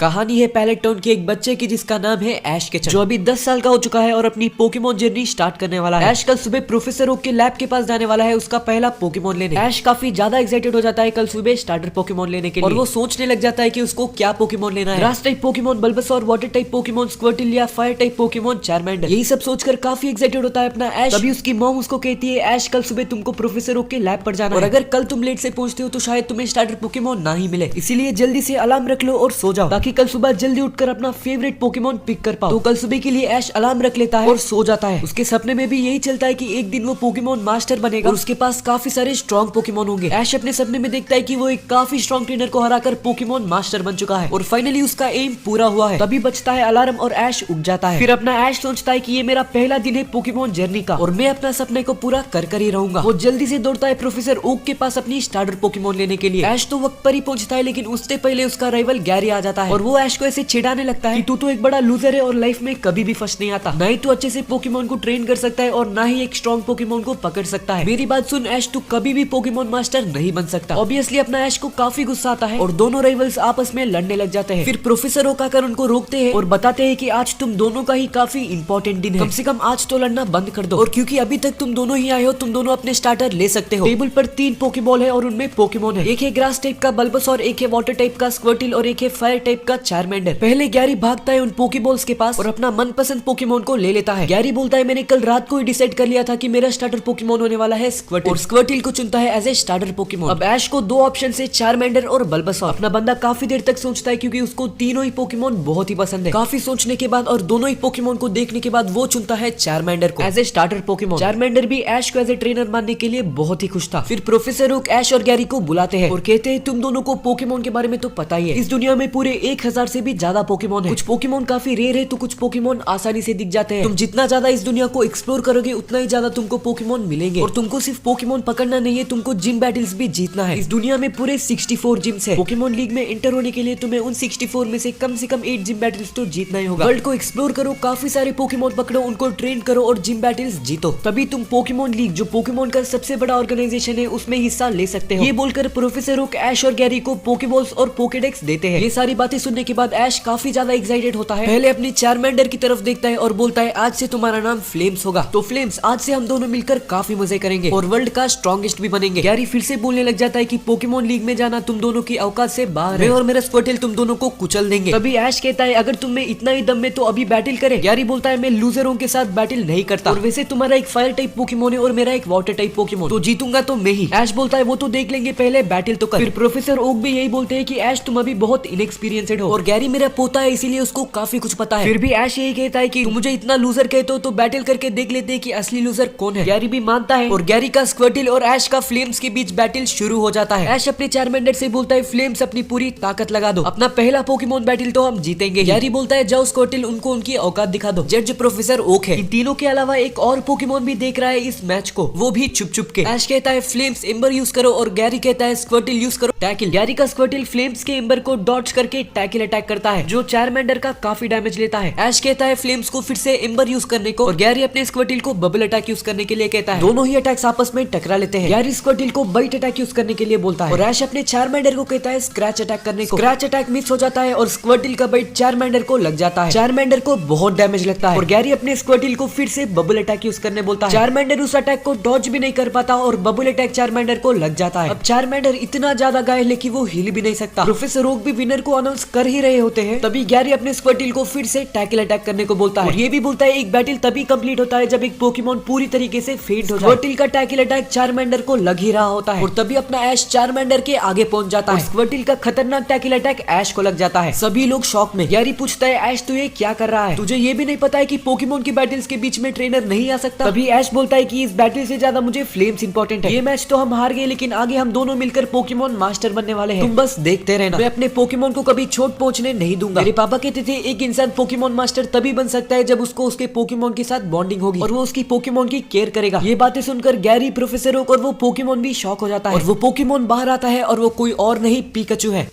कहानी है palette town के एक बच्चे की जिसका नाम है ऐश केचन, जो अभी 10 साल का हो चुका है और अपनी पोकेमोन जर्नी स्टार्ट करने वाला है। ऐश कल सुबह प्रोफेसर ओक के लैब के पास जाने वाला है उसका पहला पोकेमोन लेने। ऐश काफी ज्यादा एक्साइटेड हो जाता है कल सुबह स्टार्टर पोकेमोन लेने के लिए, और वो सोचने लग जाता है कि उसको क्या पोकेमोन लेना है। Grass type Pokemon Bulbasaur, water type Pokemon Squirtle या फायर टाइप पोकेमोन चारमेंडर। यही सब सोचकर काफी एक्साइटेड होता है अपना ऐश। तभी उसकी मॉम उसको कहती है ऐश कल सुबह तुमको प्रोफेसर ओक के लैब पर जाना है, और अगर कल तुम लेट से पहुंचते हो तो शायद तुम्हें स्टार्टर पोकेमोन ना ही मिले, इसीलिए जल्दी से अलार्म रख लो और सो जाओ ताकि कल सुबह जल्दी उठकर अपना फेवरेट पोकेमोन पिक कर पाओ। तो कल सुबह के लिए ऐश अलार्म रख लेता है और सो जाता है। उसके सपने में भी यही चलता है कि एक दिन वो पोकेमोन मास्टर बनेगा और उसके पास काफी सारे स्ट्रॉन्ग पोकेमोन होंगे। ऐश अपने सपने में देखता है कि वो एक काफी स्ट्रॉन्ग ट्रेनर को हराकर पोकेमोन मास्टर बन चुका है और फाइनली उसका एम पूरा हुआ है। तभी बचता है अलार्म और ऐश उठ जाता है। फिर अपना ऐश सोचता है कि ये मेरा पहला दिन है पोकेमोन जर्नी का और मैं अपना सपने को पूरा कर ही रहूंगा। वो जल्दी से दौड़ता है प्रोफेसर ओक के पास अपनी स्टार्टर पोकेमोन लेने के लिए। ऐश तो वक्त पर ही पहुंचता है, लेकिन उससे पहले उसका राइवल गैरी आ जाता है और वो ऐश को ऐसे चिढ़ाने लगता है कि तू तो एक बड़ा लूजर है और लाइफ में कभी भी फर्स्ट नहीं आता, ना ही तू अच्छे से पोकेमोन को ट्रेन कर सकता है और ना ही एक स्ट्रॉन्ग पोकेमोन को पकड़ सकता है। मेरी बात सुन ऐश, तू कभी भी पोकेमोन मास्टर नहीं बन सकता। ऑब्वियसली अपना ऐश को काफी गुस्सा आता है और दोनों राइवल्स आपस में लड़ने लग जाते हैं। फिर प्रोफेसर ओक आकर उनको रोकते हैं और बताते हैं कि आज तुम दोनों का ही काफी इंपॉर्टेंट दिन है, कम से कम आज तो लड़ना बंद कर दो, और क्योंकि अभी तक तुम दोनों ही आए हो तुम दोनों अपने स्टार्टर ले सकते हो। टेबल पर 3 पोकेबॉल है और उनमें पोकेमोन है। एक है ग्रास टाइप का बल्बासौर, एक है वाटर टाइप का स्क्वर्टिल और एक है फायर टाइप का चारमेंडर। पहले गैरी भागता है उन पोकेबॉल्स के पास और अपना मनपसंद पोकेमोन को ले लेता है। गैरी बोलता है मैंने कल रात को ही डिसाइड कर लिया था कि मेरा स्टार्टर पोकेमोन होने वाला है स्क्वर्टिल, और स्क्वर्टिल को चुनता है एज ए स्टार्टर पोकेमोन। अब ऐश को 2 ऑप्शन है, चारमेंडर और बल्बासौर। अपना बंदा काफी देर तक सोचता है क्योंकि उसको तीनों ही पोकेमोन बहुत ही पसंद है। काफी सोचने के बाद और दोनों ही पोकेमोन को देखने के बाद वो चुनता है चारमेंडर को as a starter Pokemon. Charmander भी ऐश को एज ए ट्रेनर मानने के लिए बहुत ही खुश था। फिर प्रोफेसर ओक ऐश और गैरी को बुलाते हैं और कहते हैं तुम दोनों को पोकेमोन के बारे में तो पता ही है, इस दुनिया में पूरे 1000 से भी ज्यादा पोकेमोन है। कुछ पोकेमोन काफी रेयर है तो कुछ पोकेमोन आसानी से दिख जाते हैं। तुम जितना ज्यादा इस दुनिया को एक्सप्लोर करोगे उतना ही ज्यादा तुमको पोकेमोन मिलेंगे, और तुमको सिर्फ पोकेमोन पकड़ना नहीं है, तुमको जिम बैटल्स भी जीतना है। इस दुनिया में पूरे 64 जिम्स है। पोकेमोन लीग में एंटर होने के लिए तुम्हें उन 64 में से कम 8 जिम बैटल्स तो जीतना ही होगा। वर्ल्ड को एक्सप्लोर करो, काफी सारे पोकेमोन पकड़ो, उनको ट्रेन करो और जिम बैटल्स जीतो, तभी तुम पोकेमोन लीग जो पोकेमोन का सबसे बड़ा ऑर्गेनाइजेशन है उसमें हिस्सा ले सकते हो। ये बोलकर प्रोफेसर ओक ऐश और गैरी को पोकेबॉल्स और पोकेडेक्स देते हैं। ये सारी बातें सुनने के बाद ऐश काफी ज्यादा एक्साइटेड होता है। पहले अपनी चारमेंडर की तरफ देखता है और बोलता है आज से तुम्हारा नाम फ्लेम्स होगा, तो फ्लेम्स आज से हम दोनों मिलकर काफी मजे करेंगे और वर्ल्ड का स्ट्रॉन्गेस्ट भी बनेंगे। गैरी फिर से बोलने लग जाता है कि पोकेमोन लीग में जाना तुम दोनों की औकात से बाहर है, मैं और मेरा स्क्वर्टिल तुम दोनों को कुचल देंगे। तभी ऐश कहता है अगर तुम में इतना ही दम है तो अभी बैटल करें। गैरी बोलता है मैं लूजरों के साथ बैटल नहीं करता, और वैसे तुम्हारा एक फायर टाइप पोकेमोन है और मेरा एक वाटर टाइप पोकेमोन, तो जीतूंगा तो मैं ही। ऐश बोलता है वो तो देख लेंगे, पहले बैटल तो कर। फिर प्रोफेसर ओक भी यही बोलते हैं कि ऐश तुम अभी बहुत इनएक्सपीरियंस्ड हो और गैरी मेरा पोता है इसीलिए उसको काफी कुछ पता है। फिर भी ऐश यही कहता है कि तुम मुझे इतना लूजर कहते हो तो बैटल करके देख लेते हैं कि असली लूजर कौन है। गैरी भी मानता है और गैरी का स्क्वर्टिल और ऐश का फ्लेम्स के बीच बैटल शुरू हो जाता है। ऐश अपने चारमेंडर से बोलता है फ्लेम्स अपनी पूरी ताकत लगा दो, अपना पहला पोकेमोन बैटल तो हम जीतेंगे। गैरी बोलता है जाओ स्क्वर्टिल उनको उनकी औकात दिखा दो। जज प्रोफेसर ओक है। इन तीनों के अलावा एक और पोकेमोन भी देख रहा है इस मैच को, वो भी छुप छुप के। ऐश कहता है फ्लेम्स एम्बर यूज करो और गैरी कहता है स्क्वर्टिल यूज करो टैकल। गैरी का स्क्वर्टिल फ्लेम्स के एम्बर को डॉज करके टैकल अटैक करता है जो चारमेंडर का काफी डैमेज लेता है। ऐश कहता है फ्लेम्स को फिर से एम्बर यूज करने को और गैरी अपने स्क्वर्टिल को बबल अटैक यूज करने के लिए कहता है। दोनों ही अटैक्स आपस में टकरा लेते हैं। गैरी स्क्वर्टिल को बाइट अटैक यूज करने के लिए बोलता है और ऐश अपने चारमेंडर को कहता है स्क्रैच अटैक करने को। स्क्रैच अटैक मिस हो जाता है और स्क्वर्टिल का बाइट चारमेंडर को लग जाता है। चारमेंडर को बहुत डैमेज लगता है और गैरी अपने स्क्वर्टिल को फिर से बबल अटैक यूज करने बोलता है। चारमेंडर उस अटैक को डॉज भी नहीं कर पाता और बबल अटैक चारमेंडर को लग जाता है। अब चारमेंडर इतना ज्यादा घायल है कि वो हिल भी नहीं सकता। प्रोफेसर ओक भी विनर को अनाउंस कर ही रहे होते हैं, तभी गैरी अपने स्क्वर्टिल को फिर से टैकल अटैक करने को बोलता है और ये भी बोलता है एक बैटल तभी कंप्लीट होता है जब एक पोकेमोन पूरी तरीके से फेंट हो जाए। स्क्वर्टिल का टैकल अटैक चारमेंडर को लग ही रहा होता है और तभी अपना ऐश चारमेंडर के आगे पहुंच जाता है। स्क्वर्टिल का खतरनाक टैकल अटैक ऐश को लग जाता है। सभी लोग शॉक में। गैरी पूछता है ऐश तू ये क्या कर रहा है, तुझे ये भी नहीं पता है कि पोकेमोन की बैटल्स के बीच में ट्रेनर नहीं आ सकता। तभी ऐश बोलता है कि इस बैटल से ज्यादा मुझे फ्लेम्स इंपॉर्टेंट है। ये मैच तो हम हार गए लेकिन आगे हम दोनों मिलकर पोकेमोन मास्टर बनने वाले हैं, तुम बस देखते रहना। मैं अपने पोकेमोन को कभी चोट पहुंचने नहीं दूंगा। मेरे पापा कहते थे एक इंसान पोकेमोन मास्टर तभी बन सकता है जब उसको उसके पोकेमोन के साथ बॉन्डिंग होगी और वो उसकी पोकेमोन की केयर करेगा। ये बातें सुनकर गैरी, प्रोफेसर ओक और वो पोकेमोन भी शॉक हो जाता है और वो पोकेमोन बाहर आता है और वो कोई और नहीं पिकाचू है।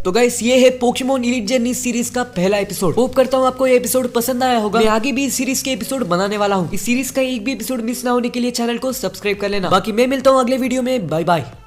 तो गाइस ये है पोकेमोन एलीट जर्नी सीरीज का पहला एपिसोड। होप करता हूँ आपको ये एपिसोड पसंद आया होगा। मैं आगे भी इस सीरीज के एपिसोड बनाने वाला हूँ। इस सीरीज का एक भी एपिसोड मिस ना होने के लिए चैनल को सब्सक्राइब कर लेना। बाकी मैं मिलता हूँ अगले वीडियो में। Bye bye.